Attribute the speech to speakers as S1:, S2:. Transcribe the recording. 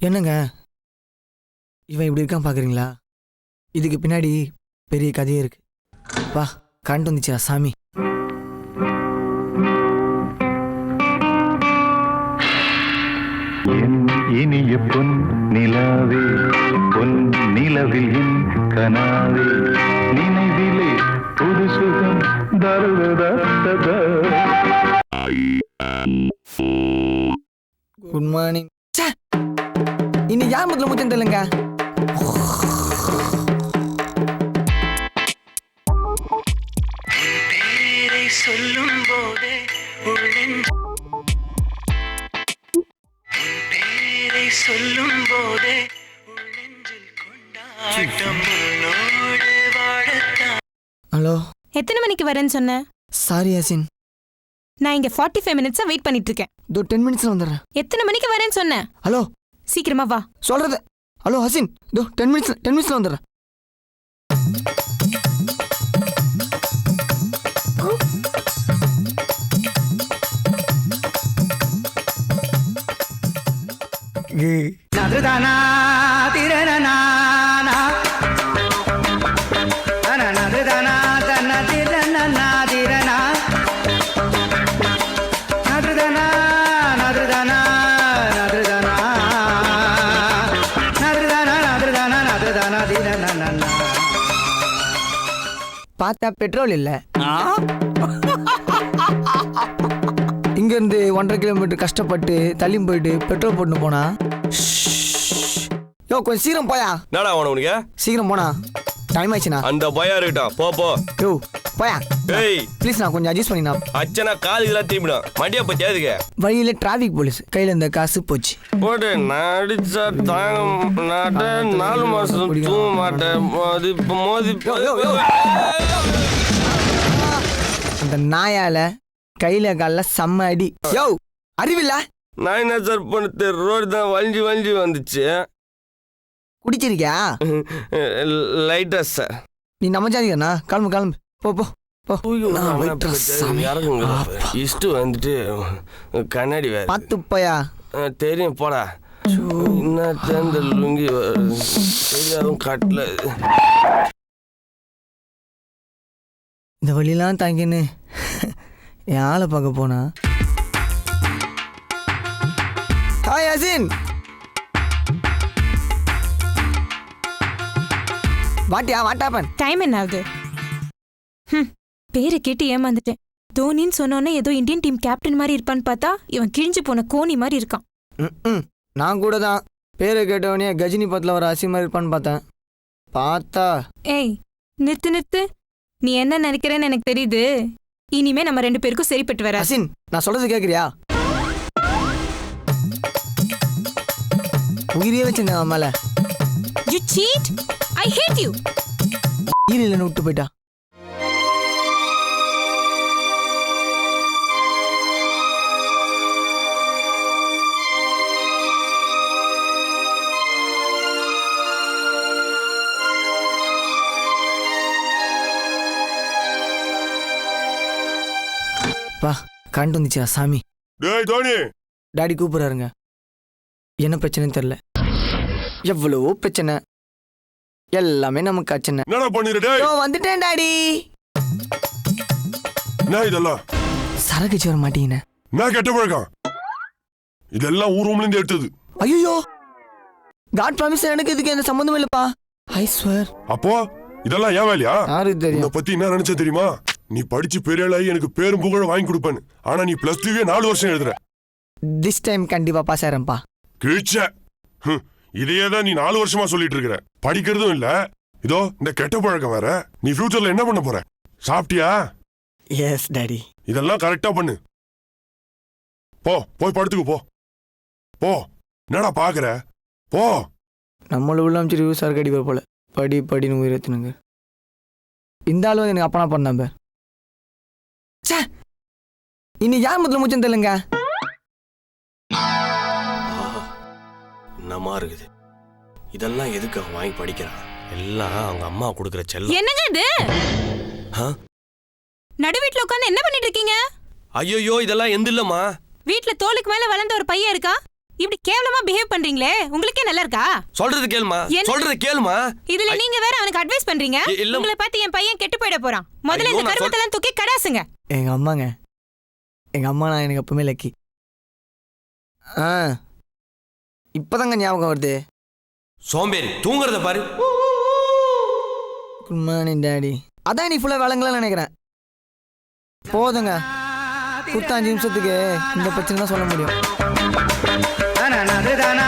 S1: என்னங்க இவன் இப்படி இருக்கான் பார்க்குறீங்களா? இதுக்கு பின்னாடி பெரிய கதையே இருக்கு. வா, கரண்ட் வந்துச்சா சாமி.
S2: இனிய பொன் நிலாவே, பொன் நிலவில் என் கனாவே, நினைவிலே புது சுகம் தருவதா.
S1: Good morning. இன்னைக்கு யார் முதல்ல முச்சம் தெரியலங்க.
S3: சொல்லும் போதே சொல்லும் போதே
S1: ஹலோ,
S4: எத்தனை மணிக்கு வரேன்னு சொன்ன?
S1: சாரி யாசின்,
S4: நான் இங்க 45 மினிட்ஸா வெயிட் பண்ணிட்டு இருக்கேன்.
S1: இதோ 10 மினிட்ஸ்ல வந்துடுறேன்.
S4: எத்தனை மணிக்கு வரேன்னு சொன்ன?
S1: ஹலோ,
S4: சீக்கிரமா வா.
S1: சொல்றது. ஹலோ ஹசின், இதோ 10 மினிட்ஸ்ல வந்துடுறேன்.
S3: நதுதானா திரணனா நதுதானா தன திரணனா திரணா நதுதானா நதுதானா நதுதானா நதுதானா நதுதானா நதுதானா திரணனா.
S1: பார்த்தா பெட்ரோல் இல்ல. இங்க இருந்து 1.5 கிலோமீட்டர் கஷ்டப்பட்டு தள்ளி போயிட்டு பெட்ரோல் போட்டு போனா. யோ, கொஞ்சம் சீக்கிரம் போயா.
S5: என்னடா உனக்கு
S1: சீக்கிரம் போனா, டைம் ஆயிடுச்சுண்ணா.
S5: அந்த பயம் இருக்கட்டும், போ போ.
S1: யோ போயா.
S5: ஏய்
S1: ப்ளீஸ் நான் கொஞ்சம் அட்ஜஸ்ட் பண்ணினா.
S5: அச்சனா காலுக்குலாம் தீப்பிடும். மண்டியா பத்தி எதுக்கு?
S1: வழியில டிராபிக் போலீஸ் கையில இந்த காசு போச்சு.
S5: போட்டு நடிச்சா தாங்க மாட்டேன், 4 மாசம் தூங்க மாட்டேன். மோதி மோதி
S1: அந்த நாயால கையில கால செம்ம அடி. யோ அறிவில்ல.
S5: நான் என்ன சார் பண்ணது? ரோடு தான் வளைஞ்சு வளைஞ்சு வந்துச்சு.
S1: குடிச்சிருக்கியா?
S5: லைட்டா சார்.
S1: நீ நம்ம ஜாதிக்கண்ணா. கிளம்பு கிளம்பு, போ போ போ.
S5: இஷ்டு வந்துட்டு கண்ணாடி வேற
S1: பார்த்து போயா.
S5: தெரியும் போடா. என்ன தேர்ந்த லுங்கி தெரியாதும் காட்டல.
S1: இந்த வழியெல்லாம் தாங்கின்னு என் ஆளை பார்க்க போனா. ஹாய் யாசின், வாட்டியா வாட்டாப்பன்.
S4: டைம் என்ன ஆகுது? பேரை கேட்டு ஏமாந்துட்டேன். தோனின்னு சொன்னோன்னே ஏதோ இந்தியன் டீம் கேப்டன் மாதிரி இருப்பான்னு பார்த்தா இவன் கிழிஞ்சு போன கோனி மாதிரி இருக்கான்.
S1: நான் கூட தான் பேரை கேட்டவனே கஜினி படத்தில் ஒரு அசி மாதிரி இருப்பான்னு பார்த்தா.
S4: ஏய் நிறுத்து நிறுத்து. நீ என்ன நினைக்கிறேன்னு எனக்கு தெரியுது. இனிமே நம்ம 2 பேருக்கும் சரிப்பட்டு வர.
S1: அசின், நான் சொல்றது கேக்குறியா? உயிரியே வச்சிருந்தேன் அவன் மேல.
S4: You cheat! I hate you!
S1: ஈரில விட்டு போயிட்டா. வா, கரண்ட் வந்துச்சா சாமி.
S5: டேய் தோனி,
S1: டாடி கூப்பிடுறாருங்க. என்ன பிரச்சனைன்னு தெரியல. எவ்வளவோ பிரச்சனை, எல்லாமே நமக்கு அச்சனை.
S5: என்னடா பண்ணிரு? டேய்
S1: வந்துட்டேன் டாடி.
S5: என்ன இதெல்லாம்?
S1: சரக்கு வர மாட்டீங்க.
S5: நான் கெட்ட பழக்கம். இதெல்லாம் ஊர் ரூம்ல இருந்து எடுத்தது.
S1: ஐயோ, காட் ப்ராமிஸ், எனக்கு இதுக்கு எந்த சம்பந்தமும் இல்லப்பா. I swear.
S5: அப்போ இதெல்லாம் ஏன் வேலையா?
S1: யாருக்கு தெரியும்?
S5: உன்னை பத்தி என்ன நினைச்ச தெரியுமா? நீ படிச்சு பெரிய ஆளாகி எனக்கு பேரும் புகழ வாங்கி கொடுப்பேன்னு. ஆனா நீ +2 4 வருஷம் எழுதுற.
S1: திஸ் டைம் கண்டிப்பா பாஸ் ஆறேன்ப்பா.
S5: கிழிச்ச. இதையே தான் நீ 4 வருஷமா சொல்லிட்டு இருக்கிற. படிக்கிறதும் இல்ல, இதோ இந்த கெட்ட பழக்கம் வேற. நீ ஃபியூச்சர்ல என்ன பண்ண போற? சாப்பிட்டியா?
S1: Yes daddy.
S5: இதெல்லாம் கரெக்டா பண்ணு. போய் படுத்துக்கு போ. போ. என்னடா பாக்குற? போ.
S1: நம்மள உள்ள அமைச்சர் யூஸாக அடிப்பார் போல. படின்னு உயிரத்துனுங்க. இந்த ஆளு எனக்கு அப்பனா பண்ணாம்ப. இன்னைக்கு யார் முதல்ல முச்சம் தெரியலங்க.
S5: என்னமா இருக்குது? இதெல்லாம் எதுக்கு அவன் வாங்கி படிக்கிறான்? எல்லாம் அவங்க அம்மா கொடுக்குற செல்லம்.
S4: என்னங்க இது? நடு வீட்ல உட்கார்ந்து என்ன பண்ணிட்டு இருக்கீங்க?
S5: ஐயோ, இதெல்லாம் எந்த இல்லம்மா.
S4: வீட்ல தோளுக்கு மேல வளர்ந்த ஒரு பையன் இருக்கா. இப்படி கேவலமா பிஹேவ் பண்றீங்களே உங்களுக்கே நல்லா இருக்கா?
S6: சொல்றது கேளுமா,
S4: என்ன?
S6: சொல்றது கேளுமா.
S4: இதுல நீங்க வேற அவனுக்கு அட்வைஸ் பண்றீங்க.
S6: இல்ல.
S4: உங்களை பார்த்து என் பையன் கெட்டு போயிட போறான். முதல்ல
S6: ஐயோ,
S4: இந்த
S6: நான்
S4: கருமத்தெல்லாம் தூக்கி கடாசுங்க.
S1: எங்க அம்மாங்க, எங்க அம்மா நான் எனக்கு எப்பவுமே லக்கி. ஆ இப்பதாங்க ஞாபகம் வருது.
S6: சோம்பேறி தூங்குறத பாரு.
S1: Good morning daddy. அதான் நீ ஃபுல்லா விளங்கலாம் நினைக்கிறேன். போதுங்க, 5 நிமிஷத்துக்கு இந்த பிரச்சனை தான் சொல்ல முடியும்.
S3: தானா